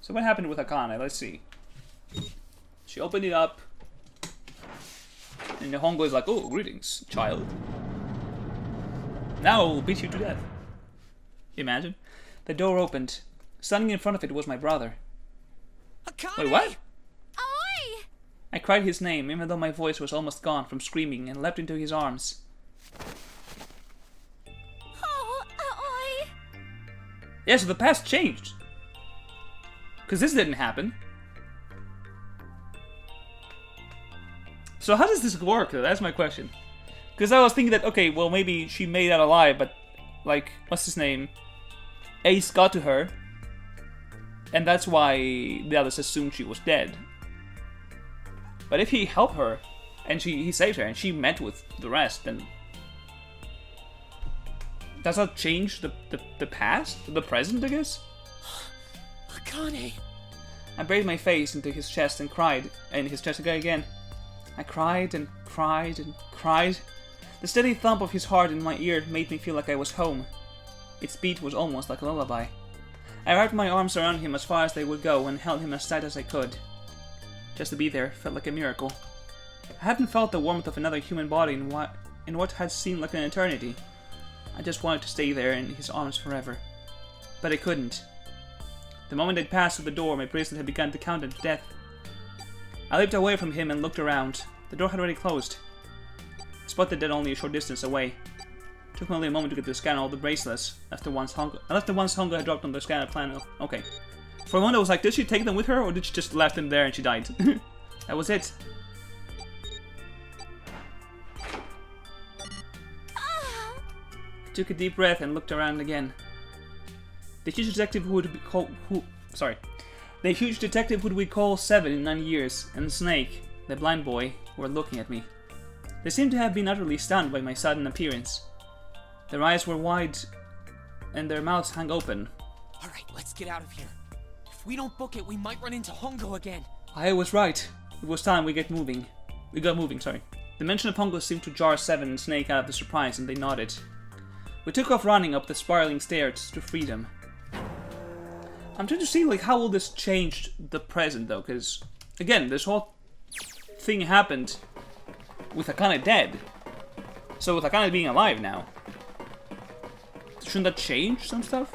So what happened with Akane? Let's see. She opened it up. And the Hongou is like, oh, greetings, child. Now I will beat you to death. Imagine. The door opened. Standing in front of it was my brother. Akane! Wait, what? Oi! I cried his name, even though my voice was almost gone from screaming, and leapt into his arms. Oh, oi! Yeah, so the past changed. Because this didn't happen. So how does this work, though? That's my question. Because I was thinking that, okay, well, maybe she made that alive, but, like, what's his name? Ace got to her. And that's why the others assumed she was dead. But if he helped her, and he saved her, and she met with the rest, then... does that change the past? The present, I guess? Akane! I buried my face into his chest and cried, and his chest again. I cried and cried and cried. The steady thump of his heart in my ear made me feel like I was home. Its beat was almost like a lullaby. I wrapped my arms around him as far as they would go and held him as tight as I could. Just to be there felt like a miracle. I hadn't felt the warmth of another human body in what had seemed like an eternity. I just wanted to stay there in his arms forever. But I couldn't. The moment I'd passed through the door, my bracelet had begun to count to death. I leaped away from him and looked around. The door had already closed. I spotted it only a short distance away. It took me only a moment to get to scan all the bracelets. I left the ones Hongou had dropped on the scanner plan. Okay. For a moment I was like, did she take them with her, or did she just left them there and she died? That was it. I took a deep breath and looked around again. The huge detective who we call 7 in 9 years, and Snake, the blind boy, were looking at me. They seemed to have been utterly stunned by my sudden appearance. Their eyes were wide, and their mouths hung open. Alright, let's get out of here. If we don't book it, we might run into Hongou again. I was right. It was time we got moving. The mention of Hongou seemed to jar 7 and Snake out of the surprise, and they nodded. We took off running up the spiraling stairs to freedom. I'm trying to see like how will this change the present though, because again, this whole thing happened with Akane dead. So with Akane being alive now, shouldn't that change some stuff?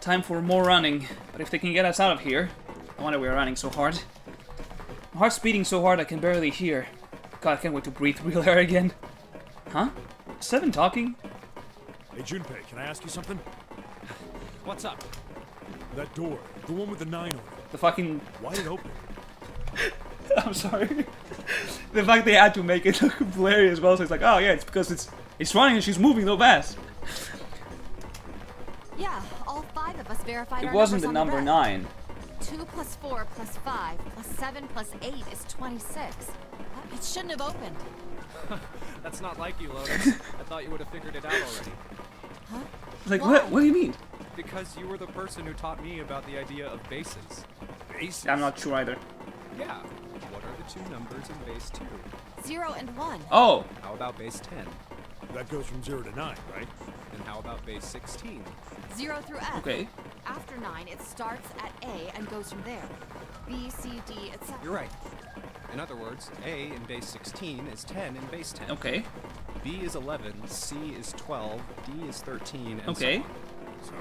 Time for more running, but if they can get us out of here, I wonder we are running so hard. My heart's beating so hard I can barely hear. God, I can't wait to breathe real air again. Huh? 7 talking? Hey Junpei, can I ask you something? What's up? That door, the one with the 9 on it. The fucking... Why it open? I'm sorry. The fact they had to make it look blurry as well, so it's like, oh yeah, it's because it's running and she's moving so fast. Yeah, all 5 of us verified It our wasn't the numbers on number red. 9. 2 plus 4 plus 5 plus 7 plus 8 is 26. It shouldn't have opened. That's not like you, Lotus. I thought you would have figured it out already. Huh? Like, Why? what do you mean? Because you were the person who taught me about the idea of bases. Bases? I'm not sure either. Yeah. What are the 2 numbers in base 2? 0 and 1. Oh! How about base 10? That goes from 0 to 9, right? And how about base 16? 0 through F. Okay. After 9, it starts at A and goes from there. B, C, D, etc. You're right. In other words, A in base 16 is 10 in base 10. Okay. B is 11, C is 12, D is 13, and Okay. so on.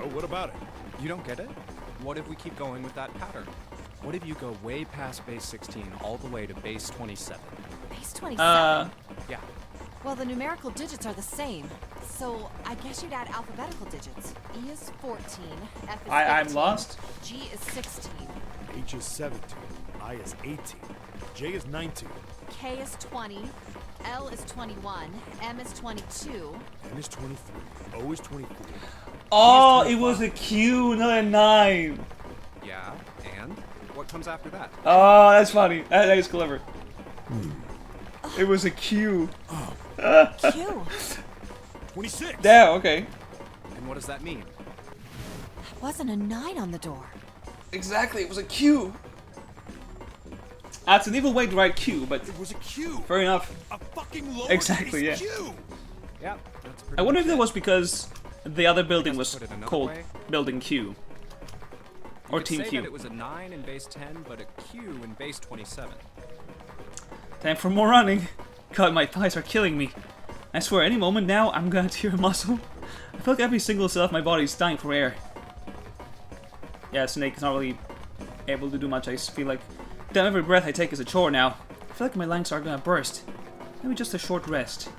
So, what about it? You don't get it? What if we keep going with that pattern? What if you go way past base 16 all the way to base 27? Base 27. Yeah. Well, the numerical digits are the same. So, I guess you'd add alphabetical digits. E is 14, F is 15, I'm lost. G is 16, H is 17, I is 18, J is 19, K is 20, L is 21, M is 22. N is 23, O is 24. Oh, it was a Q, not a 9. Yeah, and? What comes after that? Oh, that's funny. That is clever. It was a Q. Q. 26! Damn, okay. And what does that mean? That wasn't a 9 on the door. Exactly, it was a Q. That's an evil way to write Q, but It was a Q! fair enough. A fucking lowercase Exactly, yeah. Q! Yeah, that's pretty I wonder if much that it. was because the other building Guess was put it another called way. Building Q. Or could Team say Q. that it was a 9 in base 10, but a Q in base 27. Time for more running. God, my thighs are killing me. I swear, any moment now, I'm gonna tear a muscle. I feel like every single cell of my body is dying for air. Yeah, Snake is not really able to do much. I just feel like damn, every breath I take is a chore now. I feel like my lungs are gonna burst. Maybe just a short rest.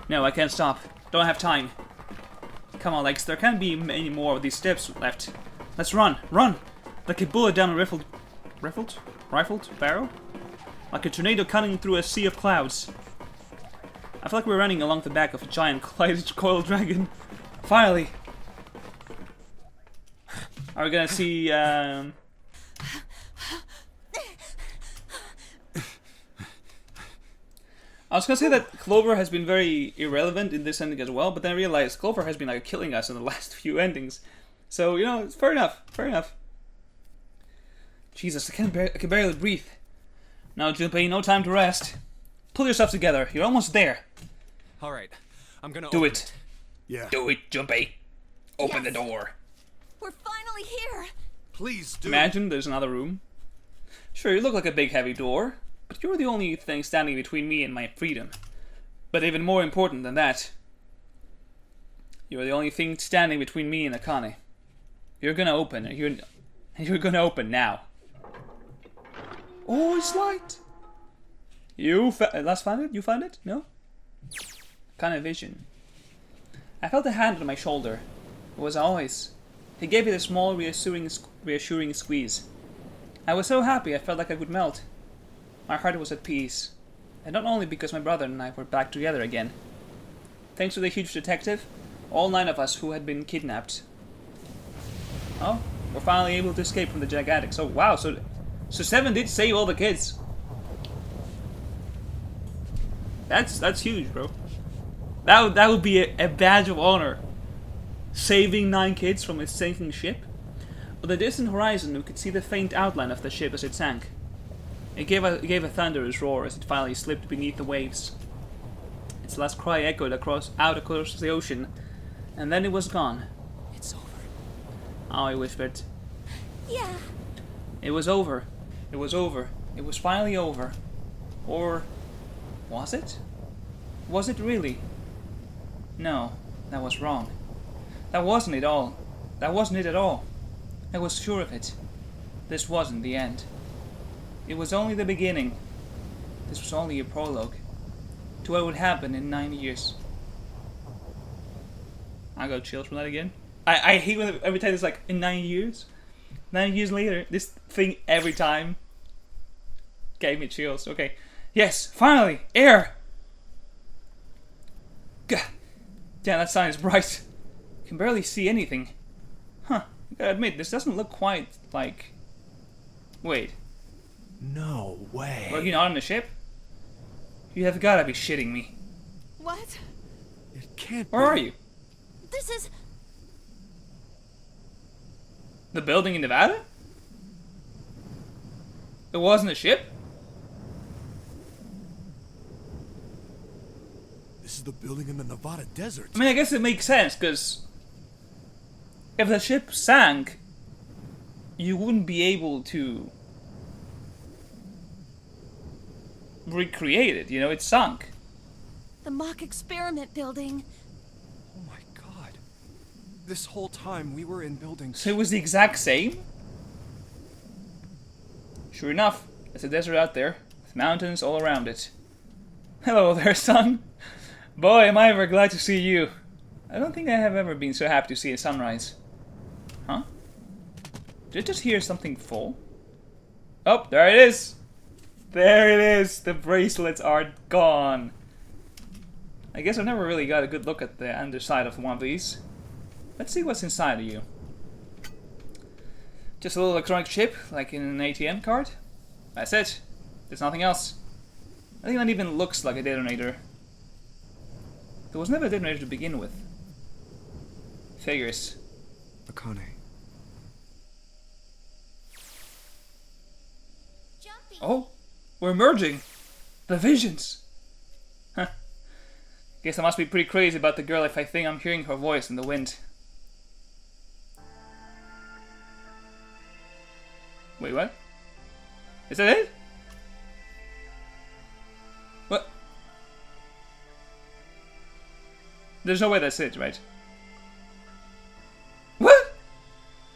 No, I can't stop. Don't have time. Come on, Lex, there can't be many more of these steps left. Let's run, run! Like a bullet down a rifled barrel? Like a tornado cutting through a sea of clouds. I feel like we're running along the back of a giant coiled dragon. Finally! Are we gonna see, I was gonna say that Clover has been very irrelevant in this ending as well, but then I realized Clover has been like killing us in the last few endings. So, you know, it's fair enough, fair enough. Jesus, I can barely breathe. Now, Junpei, no time to rest. Pull yourself together, you're almost there. Alright, I'm gonna Do open it. Yeah. Do it, Junpei. Open the Yes. door. We're finally here! Please do. Imagine there's another room. Sure, you look like a big heavy door, but you're the only thing standing between me and my freedom. But even more important than that, you're the only thing standing between me and Akane. You're gonna open, and you're gonna open now. Oh, it's light! You last found it? You found it? No? Kind of vision. I felt a hand on my shoulder. It was always. He gave it a small, reassuring squeeze. I was so happy I felt like I would melt. My heart was at peace. And not only because my brother and I were back together again. Thanks to the huge detective, all 9 of us who had been kidnapped. Oh, we're finally able to escape from the gigantic. So wow, so 7 did save all the kids. That's huge, bro. That would be a badge of honor. Saving 9 kids from a sinking ship. On the distant horizon, we could see the faint outline of the ship as it sank. It gave a thunderous roar as it finally slipped beneath the waves. Its last cry echoed out across the ocean, and then it was gone. It's over. Oh, I whispered. Yeah. It was over. It was over. It was finally over. Or was it? Was it really? No, that was wrong. That wasn't it all. That wasn't it at all. I was sure of it. This wasn't the end. It was only the beginning. This was only a prologue to what would happen in 9 years. I got chills from that again. I hate when every time it's like, in 9 years? 9 years later, this thing every time gave me chills. Okay. Yes, finally! Air! God. Damn, that sign is bright. I can barely see anything. Huh. I gotta admit, this doesn't look quite like... Wait. No way. Were you not on the ship? You have gotta be shitting me. What? It can't Where be. are you? This is... The building in Nevada? It wasn't a ship? This is the building in the Nevada desert. I mean, I guess it makes sense, because if the ship sank, you wouldn't be able to recreate it, you know, it sunk. the mock experiment building. Oh my god. This whole time we were in buildings. So it was the exact same? Sure enough, there's a desert out there, with mountains all around it. Hello there, son. Boy, am I ever glad to see you. I don't think I have ever been so happy to see a sunrise. Huh? Did I just hear something fall? Oh, there it is! There it is! The bracelets are gone. I guess I've never really got a good look at the underside of one of these. Let's see what's inside of you. Just a little electronic chip, like in an ATM card. That's it. There's nothing else. I think that even looks like a detonator. There was never a detonator to begin with. Figures. Akane. Oh, we're merging. The visions. Huh. Guess I must be pretty crazy about the girl if I think I'm hearing her voice in the wind. Wait, what? Is that it? What? There's no way that's it, right? What?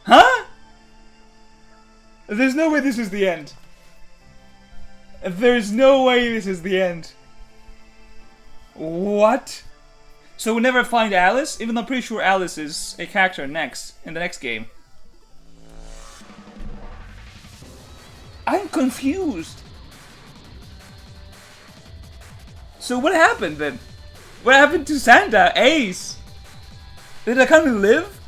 Huh? There's no way this is the end. There's no way this is the end. What? So we'll never find Alice? Even though I'm pretty sure Alice is a character in the next game. I'm confused. So what happened then? What happened to Santa? Ace? Did I kind of live?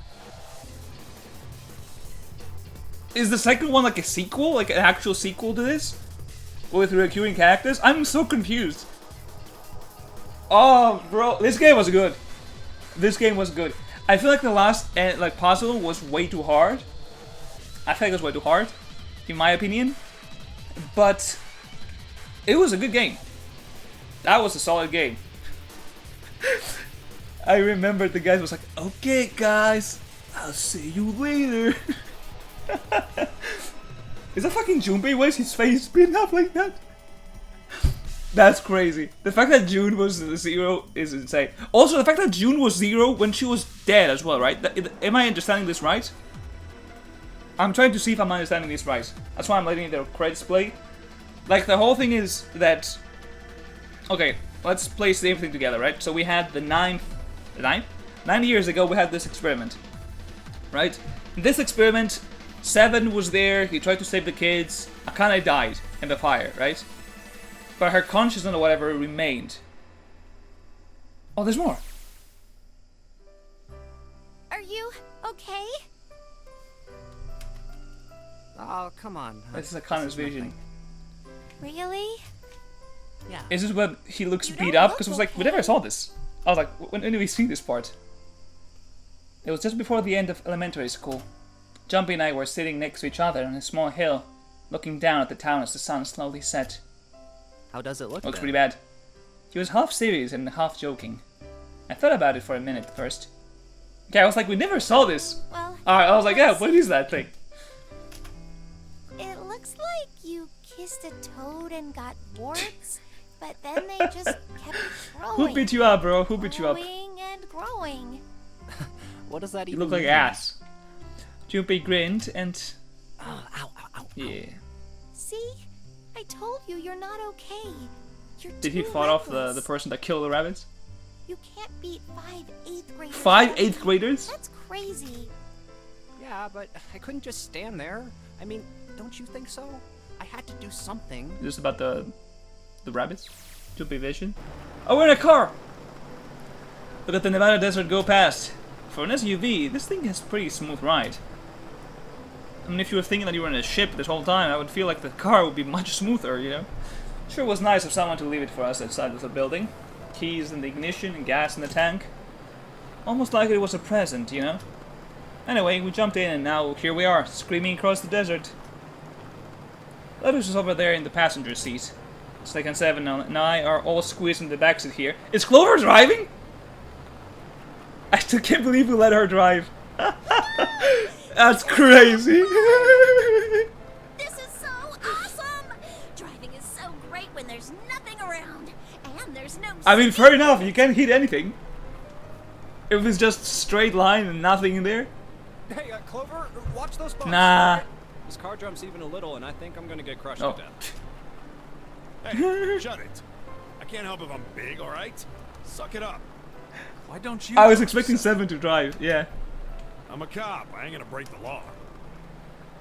Is the second one like a sequel? Like an actual sequel to this? With recurring characters? I'm so confused. Oh, bro, this game was good. This game was good. I feel like the last puzzle was way too hard. I feel like it was way too hard, in my opinion. But it was a good game. That was a solid game. I remember the guy was like, "Okay, guys, I'll see you later." Is that fucking Junpei? Why is his face spin up like that? That's crazy. The fact that June was 0 is insane. Also, the fact that June was 0 when she was dead as well, right? Am I understanding this right? I'm trying to see if I'm understanding this right. That's why I'm letting the credits play. Like, the whole thing is that... Okay, let's place everything together, right? So we had the 9 years ago, we had this experiment, right? In this experiment, 7 was there, he tried to save the kids, Akane died in the fire, right? But her consciousness or whatever remained. Oh, there's more. Are you okay? Oh, come on. This is Akane's vision. Really? Yeah. Is this when he looks You beat don't up? look Because I was like, we okay. never saw this. I was like, when did we see this part? It was just before the end of elementary school. Jumpy and I were sitting next to each other on a small hill, looking down at the town as the sun slowly set. How does it look? Looks then? pretty bad. He was half serious and half joking. I thought about it for a minute first. Okay, I was like, we never saw this. Well, Alright, I was like, yeah, what is that thing? it looks like you kissed a toad and got warts, but then they just kept growing. Who beat you up, bro? Who beat you up? Growing and growing. What does that You even look like mean? ass. Junpei grinned and... Oh, ow, ow, ow. yeah. See? I told you you're not okay. You're Did he too fought off the reckless. person that killed the rabbits? You can't beat 5 8th graders. 5 8th graders? That's crazy. Yeah, but I couldn't just stand there. I mean, don't you think so? I had to do something. Just about the rabbits? Junpei vision? Oh, we're in a car! Look at the Nevada desert go past. For an SUV, this thing has a pretty smooth ride. I mean, if you were thinking that you were in a ship this whole time, I would feel like the car would be much smoother, you know? Sure was nice of someone to leave it for us outside of the building. Keys in the ignition and gas in the tank. Almost like it was a present, you know? Anyway, we jumped in and now here we are, screaming across the desert. Lotus is over there in the passenger seat. Snake and Seven and I are all squeezed in the backseat here. Is Clover driving? I still can't believe we let her drive. That's crazy. This is so awesome! Driving is so great when there's nothing around. And there's no I mean, fair enough, you can't hit anything. If it's just straight line and nothing in there. Hey, Clover, watch those bumps. Nah. This car jumps even a little, and I think I'm gonna get crushed Oh. to death. Hey, shut it. I can't help if I'm big, alright? Suck it up. Why don't you? I was expecting Seven to drive, yeah. I'm a cop. I ain't gonna break the law.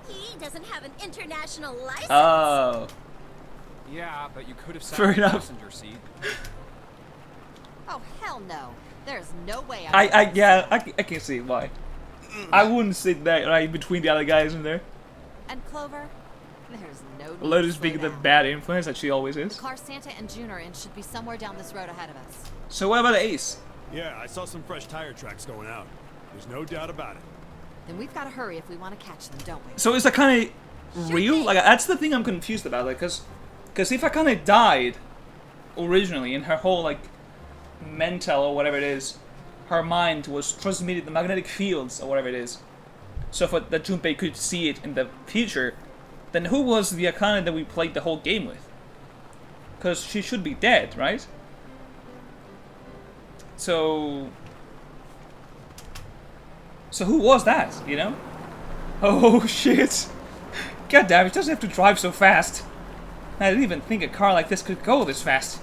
He doesn't have an international license. Oh. Yeah, but you could have sat Fair in the enough. passenger seat. Oh, hell no. There's no way I can see why. I wouldn't sit there right between the other guys in there. And Clover, there's no need Lotus to being slow the down. bad influence that she always is. The car Santa and June are in should be somewhere down this road ahead of us. So what about Ace? Yeah, I saw some fresh tire tracks going out. There's no doubt about it. Then we've got to hurry if we want to catch them, don't we? So is that kind of real? Like, that's the thing I'm confused about. Like, cause if I kind of died originally in her whole like mental or whatever it is, her mind was transmitted the magnetic fields or whatever it is. So for that Junpei could see it in the future, then who was the Akane that we played the whole game with? Because she should be dead, right? So who was that, you know? Oh shit! God damn, it doesn't have to drive so fast. I didn't even think a car like this could go this fast.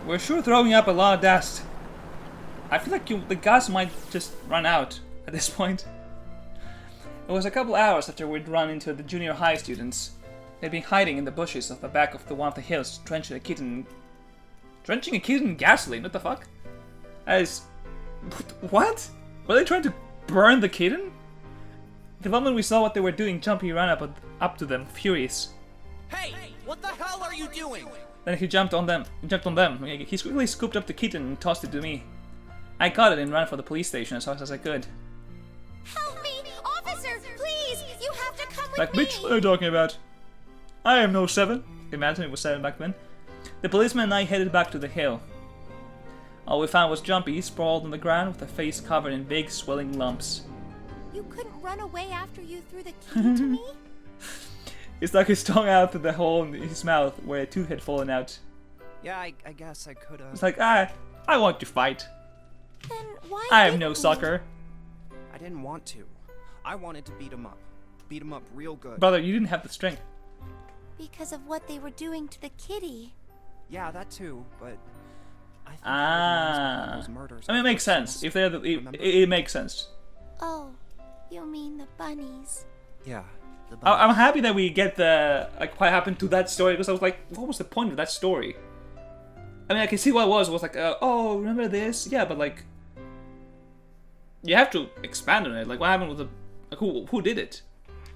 We're sure throwing up a lot of dust. I feel like the gas might just run out at this point. It was a couple hours after we'd run into the junior high students. They'd been hiding in the bushes off the back of one of the hills, drenching a kitten in gasoline. What the fuck? What? Were they trying to burn the kitten? The moment we saw what they were doing, Jumpy ran up to them, furious. Hey, what the hell are you doing? Then he jumped on them. He quickly scooped up the kitten and tossed it to me. I got it and ran for the police station as fast as I could. Help me! Officer, please! You have to come with Like, me! bitch, what are you talking about? I am no 7. Imagine it was 7 back then. The policeman and I headed back to the hill. All we found was Jumpy, sprawled on the ground with a face covered in big, swelling lumps. You couldn't run away after you threw the key to me? He stuck his tongue out through the hole in his mouth where a tooth had fallen out. Yeah, I guess I could have. It's like, I want to fight. Then why I am didn't no you? sucker. I didn't want to. I wanted to beat him up. Beat him up real good. Brother, you didn't have the strength. Because of what they were doing to the kitty. Yeah, that too, but I think those murders I mean, it makes sense. If they're it makes sense. Oh, you mean the bunnies. Yeah. I'm happy that we get the what happened to that story, because I was like, what was the point of that story? I mean, I can see what it was. It was like, oh, remember this? Yeah, but like, you have to expand on it. Like, what happened with the who did it?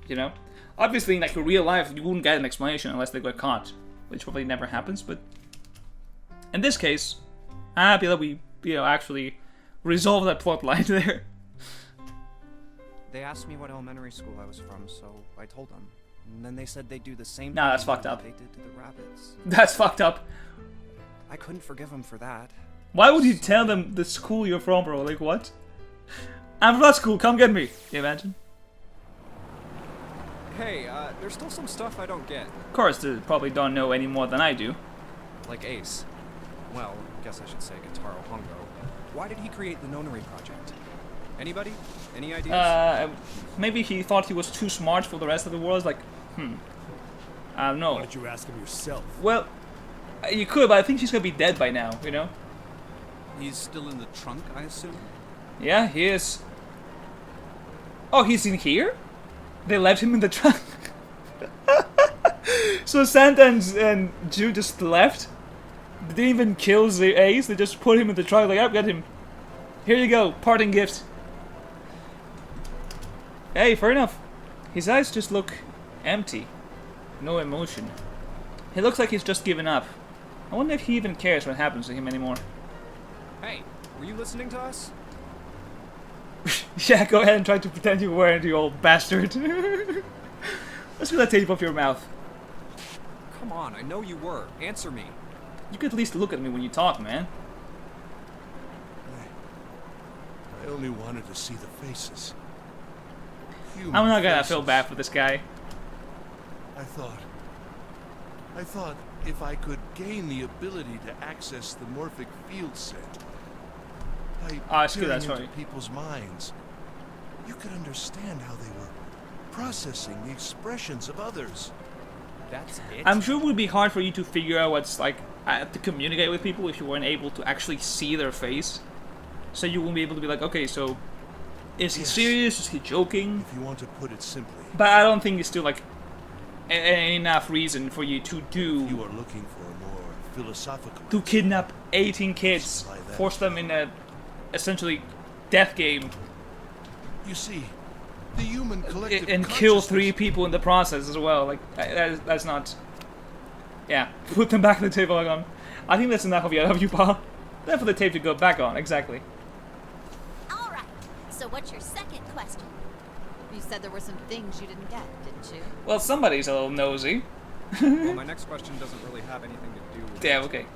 You know, obviously, in like real life, you wouldn't get an explanation unless they got caught, which probably never happens. But in this case, I'm happy that we actually resolved that plot line there. They asked me what elementary school I was from, so I told them. And then they said they'd do the same Nah, thing that's fucked that up. they did to the rabbits. That's fucked up. I couldn't forgive them for that. Why would you tell them the school you're from, bro? Like, what? I'm from that school, come get me. Can you imagine? Hey, there's still some stuff I don't get. Of course, they probably don't know any more than I do. Like Ace. Well, guess I should say Guitaro Hongou. Why did he create the Nonary project? Anybody? Any ideas? Maybe he thought he was too smart for the rest of the world. Like, I don't know. Why don't you ask him yourself? Well, you could, but I think she's gonna be dead by now, you know? He's still in the trunk, I assume? Yeah, he is. Oh, he's in here? They left him in the trunk. So Santa and Ju just left? They didn't even kill the Ace, they just put him in the trunk, like, I've got him. Here you go, parting gift. Hey, fair enough. His eyes just look empty. No emotion. He looks like he's just given up. I wonder if he even cares what happens to him anymore. Hey, were you listening to us? Yeah, go ahead and try to pretend you weren't, you old bastard. Let's get that tape off your mouth. Come on, I know you were. Answer me. You could at least look at me when you talk, man. I only wanted to see the faces. Human I'm not gonna faces. feel bad for this guy. I thought if I could gain the ability to access the morphic field set by screw peering that, sorry. into people's minds, you could understand how they were processing the expressions of others. That's it? I'm sure it would be hard for you to figure out what's like to communicate with people if you weren't able to actually see their face. So you won't be able to be like, okay, so is he Yes. serious? Is he joking? If you want to put it simply, But I don't think it's still like enough reason for you to you are looking for a more philosophical to kidnap 18 kids, By that. force them in a essentially death game, You see, the human collective and kill 3 consciousness- people in the process as well. Like that's not. Yeah, put them back on the table again. I think that's enough of you, pal. Time for the tape to go back on. Exactly. All right. So what's your second question? You said there were some things you didn't get, didn't you? Well, somebody's a little nosy. Well, my next question doesn't really have anything to do with Yeah. it. Okay.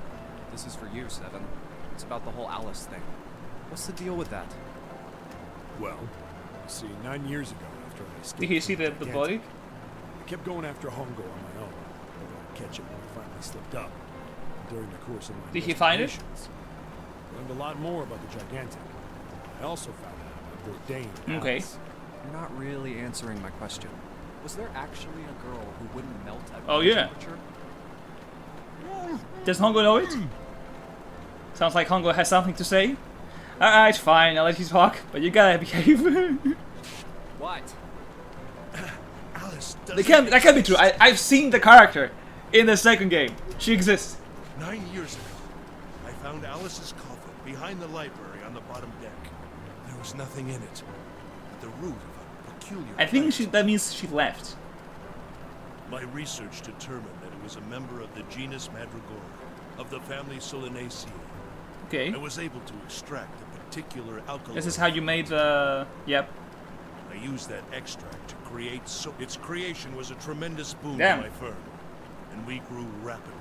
This is for you, Seven. It's about the whole Alice thing. What's the deal with that? Well, you see, 9 years ago, after I escaped Did you see from the Gigantic, body? I kept going after Hongou on my own, hoping I'd catch him when he finally slipped up. During the course of my Did he find it? investigations, I learned a lot more about the gigantic. I also found out about Bourdain. Okay. You're not really answering my question. Was there actually a girl who wouldn't melt at Oh, room yeah. temperature? Does Hongou know it? Sounds like Hongou has something to say. Alright, fine, I'll let you talk, but you gotta behave. What? Alice that doesn't can't be true. I've seen the character in the second game. She exists. 9 years ago, I found Alice's coffin behind the library on the bottom deck. There was nothing in it but the root of a peculiar I think plant. that means she left. My research determined that it was a member of the genus Madrigora, of the family Solanaceae. Okay. I was able to extract a particular alkaloid. This is how you made the... Yep. I used that extract to create its creation was a tremendous boon Damn. to my firm, and we grew rapidly.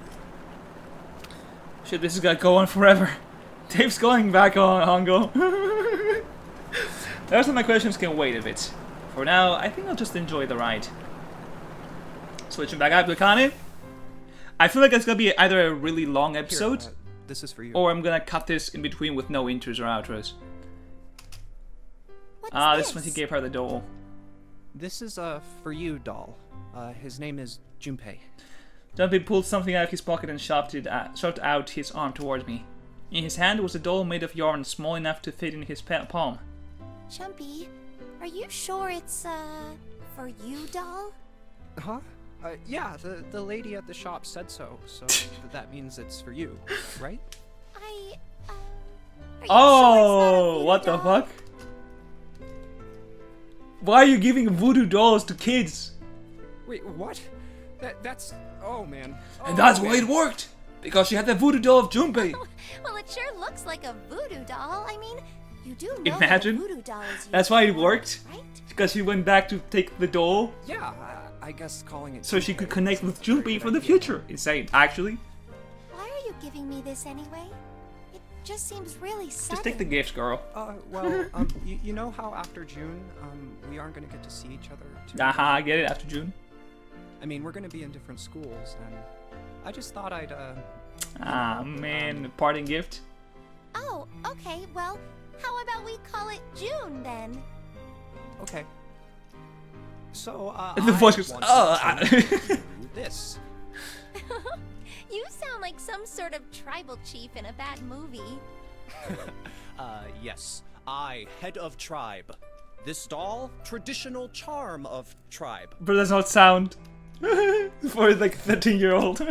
Shit, this is gonna go on forever. Dave's going back on Hongou. The rest of my questions can wait a bit. For now, I think I'll just enjoy the ride. Switching back up to Akane. I feel like it's gonna be either a really long episode, This is for you. or I'm gonna cut this in between with no intros or outros. What's This is when he gave her the doll. This is for you, doll. His name is Junpei. Junpei pulled something out of his pocket and shoved out his arm towards me. In his hand was a doll made of yarn small enough to fit in his palm. Jumpy, are you sure it's, for you, doll? Huh? Yeah, the lady at the shop said so, so that means it's for you, right? Are you sure Oh, it's not a voodoo what the doll? fuck? Why are you giving voodoo dolls to kids? Wait, what? That's... Oh, man. And that's Oh, why it worked! Because she had the voodoo doll of Junpei! Well, it sure looks like a voodoo doll. I mean, you do know Imagine. that a voodoo doll is used That's why it for, worked? right? Because she went back to take the doll, Yeah, I guess calling it... so she could Junpei connect is with a very Junpei good for the idea. future. Insane, actually. Why are you giving me this anyway? It just seems really sudden. Just take the gifts, girl. Well, you know how after June, we aren't gonna get to see each other too? Aha, I get it, after June. I mean, we're gonna be in different schools, and I just thought I'd, Ah, man, parting gift. Oh, okay. Well, how about we call it June then? Okay. So, The voice goes, wanted to do this. You sound like some sort of tribal chief in a bad movie. Yes. I, head of tribe. This doll, traditional charm of tribe. But that's not sound for like 13-year-old.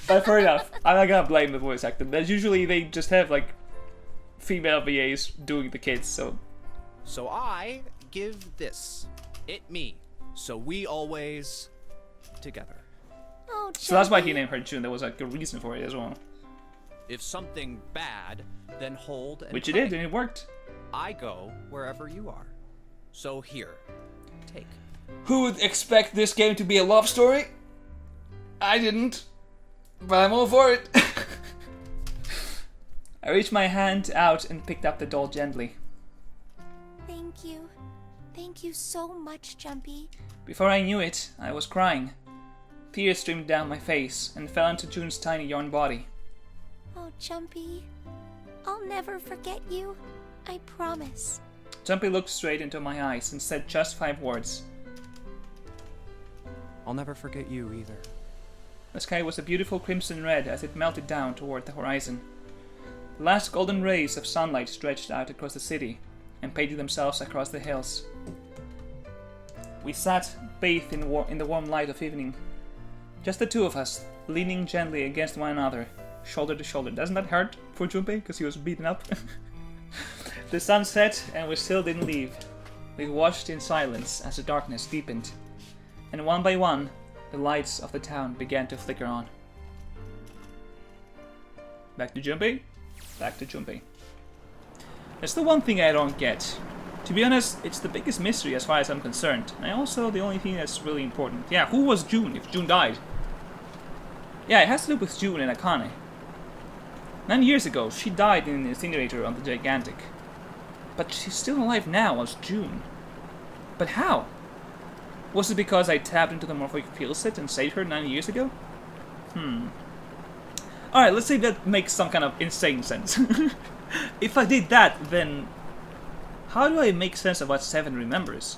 But fair enough. I'm not gonna blame the voice actor. That's usually they just have like female VAs doing the kids, so So I give this. It me. So we always together. Oh, so that's why he Jumpy. named her June. There was like a reason for it as well. If something bad, then hold and Which it pray. did, and it worked. I go wherever you are. So here, take. Who would expect this game to be a love story? I didn't. But I'm all for it. I reached my hand out and picked up the doll gently. Thank you. Thank you so much, Jumpy. Before I knew it, I was crying. Tears streamed down my face and fell into June's tiny yarn body. Oh, Jumpy. I'll never forget you. I promise. Jumpy looked straight into my eyes and said just 5 words. I'll never forget you either. The sky was a beautiful crimson red as it melted down toward the horizon. The last golden rays of sunlight stretched out across the city and painted themselves across the hills. We sat, bathed in the warm light of evening. Just the two of us, leaning gently against one another, shoulder to shoulder. Doesn't that hurt for Junpei? Because he was beaten up. The sun set and we still didn't leave. We watched in silence as the darkness deepened. And one by one, the lights of the town began to flicker on. Back to Junpei? Back to Junpei. There's the one thing I don't get. To be honest, it's the biggest mystery as far as I'm concerned. And also the only thing that's really important. Yeah, who was June if June died? Yeah, it has to do with June and Akane. 9 years ago, she died in an incinerator on the Gigantic. But she's still alive now as June. But how? Was it because I tapped into the morphic field set and saved her 9 years ago? Alright, let's say that makes some kind of insane sense. If I did that, then how do I make sense of what Seven remembers?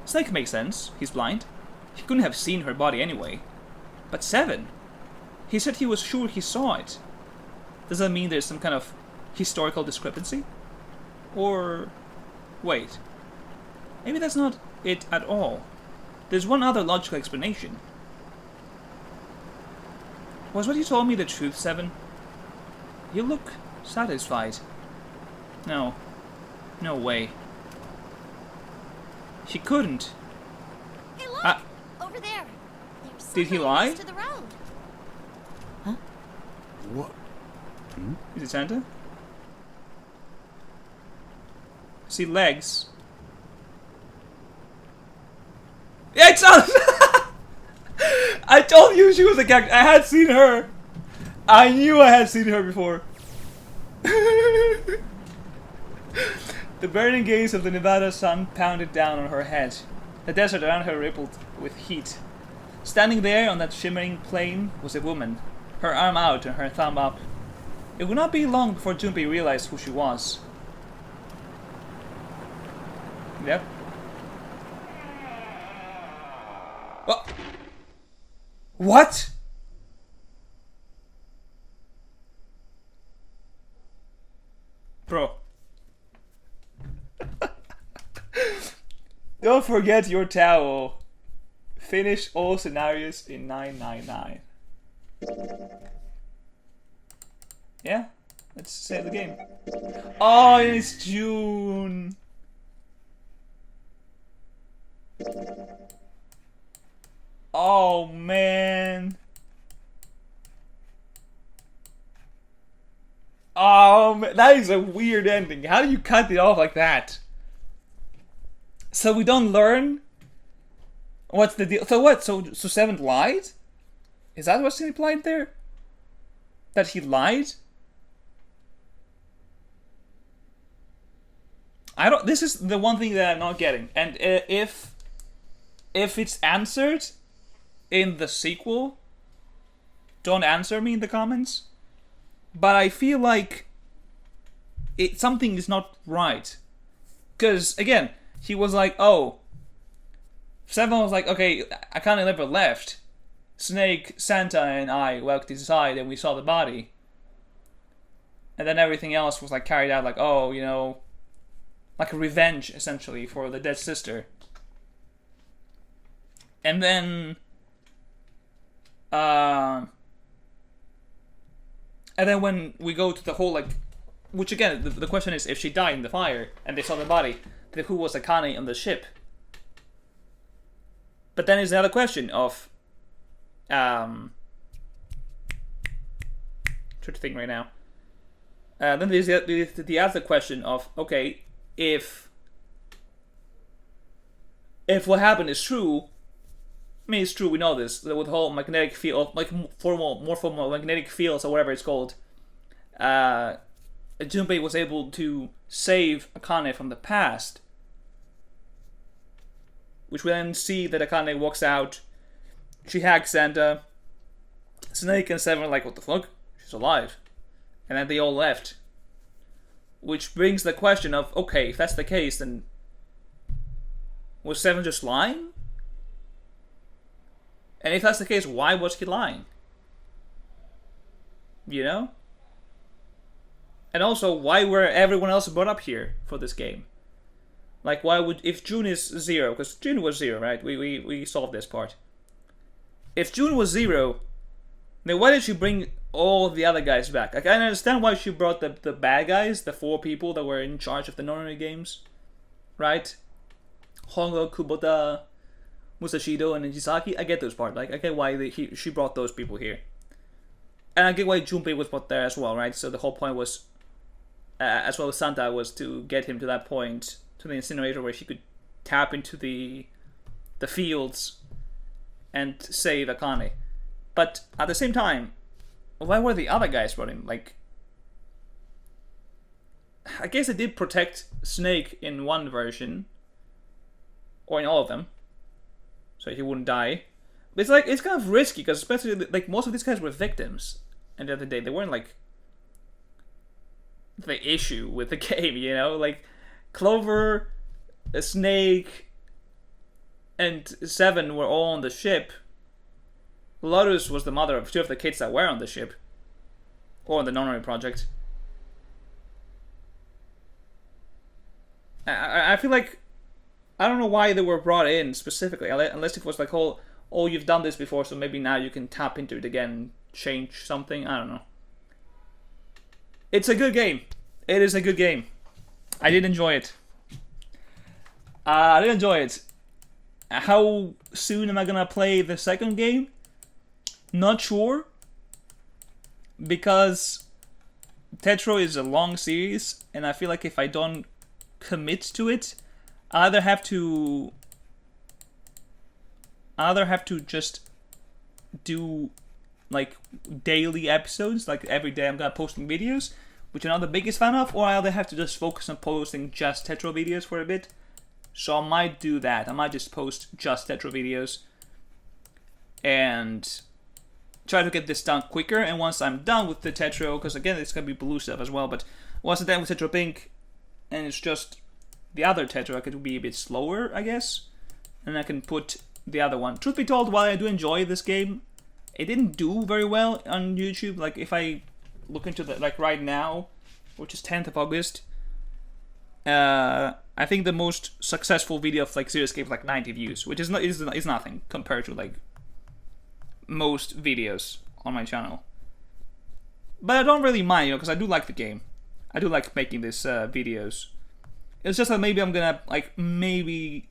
Snake makes sense. He's blind. He couldn't have seen her body anyway. But Seven? He said he was sure he saw it. Does that mean there's some kind of historical discrepancy? Or... wait. Maybe that's not it at all. There's one other logical explanation. Was what you told me the truth, Seven? You look satisfied. No. No way. She couldn't. Hey, look! Over there. There's Did he lie? to the road. What? Is it Santa? See legs. Yeah, it's us! I told you she was a character. I had seen her. I knew I had seen her before. The burning gaze of the Nevada sun pounded down on her head. The desert around her rippled with heat. Standing there on that shimmering plain was a woman, her arm out and her thumb up. It would not be long before Junpei realized who she was. Yep. What? Bro. Don't forget your towel. Finish all scenarios in 999. Yeah? Let's save the game. Oh, it's June. Oh, man. Oh, man. That is a weird ending. How do you cut it off like that? So we don't learn? What's the deal? So what? So Seven lied? Is that what's implied there? That he lied? I don't. This is the one thing that I'm not getting. And if it's answered in the sequel, don't answer me in the comments. But I feel like something is not right. Because again, he was like, oh, Seven was like, okay, I kind of never left. Snake, Santa, and I walked inside and we saw the body. And then everything else was like carried out like, oh, you know, like a revenge essentially for the dead sister. And then when we go to the whole like, which again, the question is, if she died in the fire and they saw the body, then who was Akane on the ship? But then there's another question of, trying to think right now. Then there's the other question of, okay, if what happened is true, I mean it's true, we know this, with the whole magnetic field, like more formal magnetic fields or whatever it's called, Junpei was able to save Akane from the past, which we then see that Akane walks out, she hacks Santa, Snake and Seven are like, what the fuck? She's alive. And then they all left. Which brings the question of, okay, if that's the case, then was Seven just lying? And if that's the case, why was he lying? You know? And also, why were everyone else brought up here for this game? Like, why would, if June is 0, because June was 0, right? We solved this part. If June was 0, then why did she bring all the other guys back? Like, I understand why she brought the bad guys, the 4 people that were in charge of the Nonary games, right? Hongou, Kubota, Musashido, and Nijisaki. I get those parts. Like, I get why she brought those people here. And I get why Junpei was brought there as well, right? So the whole point was, as well as Santa, was to get him to that point, to the incinerator where she could tap into the fields and save Akane. But at the same time, why were the other guys brought in? Like, I guess they did protect Snake in one version, or in all of them. so he wouldn't die. But it's like, it's kind of risky, because especially, like, most of these guys were victims at the end of the day. They weren't, like, the issue with the game, you know? Like, Clover, Snake, and Seven were all on the ship. Lotus was the mother of 2 of the kids that were on the ship. Or on the Nonary project. I feel like, I don't know why they were brought in specifically, unless it was like, oh, you've done this before, so maybe now you can tap into it again and change something. I don't know. It's a good game. It is a good game. I did enjoy it. How soon am I gonna play the second game? Not sure. Because Tetro is a long series, and I feel like if I don't commit to it, I either have to just do like daily episodes, like every day I'm gonna posting videos, which I'm not the biggest fan of, or I either have to just focus on posting just Tetro videos for a bit. So I might do that. I might just post just Tetro videos and try to get this done quicker. And once I'm done with the Tetro, because again it's gonna be blue stuff as well, but once I'm done with Tetro Pink and it's just the other Tetro, I could be a bit slower, I guess, and I can put the other one. Truth be told, while I do enjoy this game, it didn't do very well on YouTube. Like, if I look into the, like, right now, which is 10th of August, I think the most successful video of, like, zeroescape is like 90 views, which is nothing compared to, like, most videos on my channel. But I don't really mind, you know, because I do like the game. I do like making these videos. It's just that maybe I'm gonna, like, maybe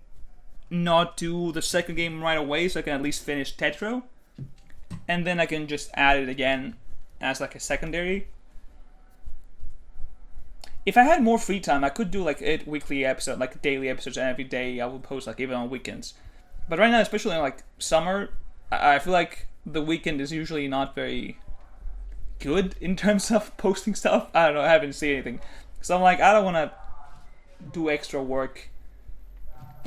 not do the second game right away, so I can at least finish Tetro, and then I can just add it again as like a secondary. If I had more free time, I could do like a weekly episode, like daily episodes every day. I would post like even on weekends. But right now, especially in like summer, I feel like the weekend is usually not very good in terms of posting stuff. I don't know, I haven't seen anything. So I'm like, I don't want to do extra work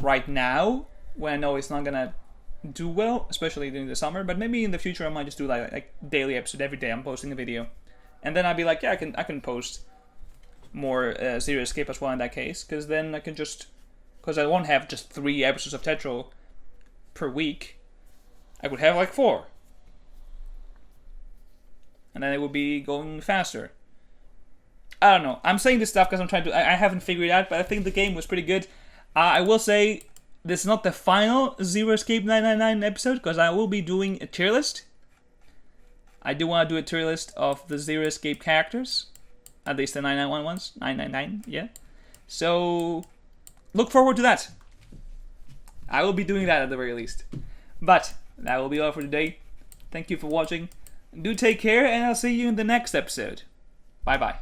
right now when I know it's not gonna do well, especially during the summer. But maybe in the future I might just do like daily episode every day. I'm posting a video, and then I'll be like, yeah, I can post more zeroescape as well in that case, because then I can just, because I won't have just 3 episodes of Tetro per week. I could have like 4, and then it would be going faster. I don't know. I'm saying this stuff because I'm trying to. I haven't figured it out, but I think the game was pretty good. I will say this is not the final zeroescape 999 episode, because I will be doing a tier list. I do want to do a tier list of the zeroescape characters, at least the 991 ones. 999, yeah. So look forward to that. I will be doing that at the very least. But that will be all for today. Thank you for watching. Do take care, and I'll see you in the next episode. Bye bye.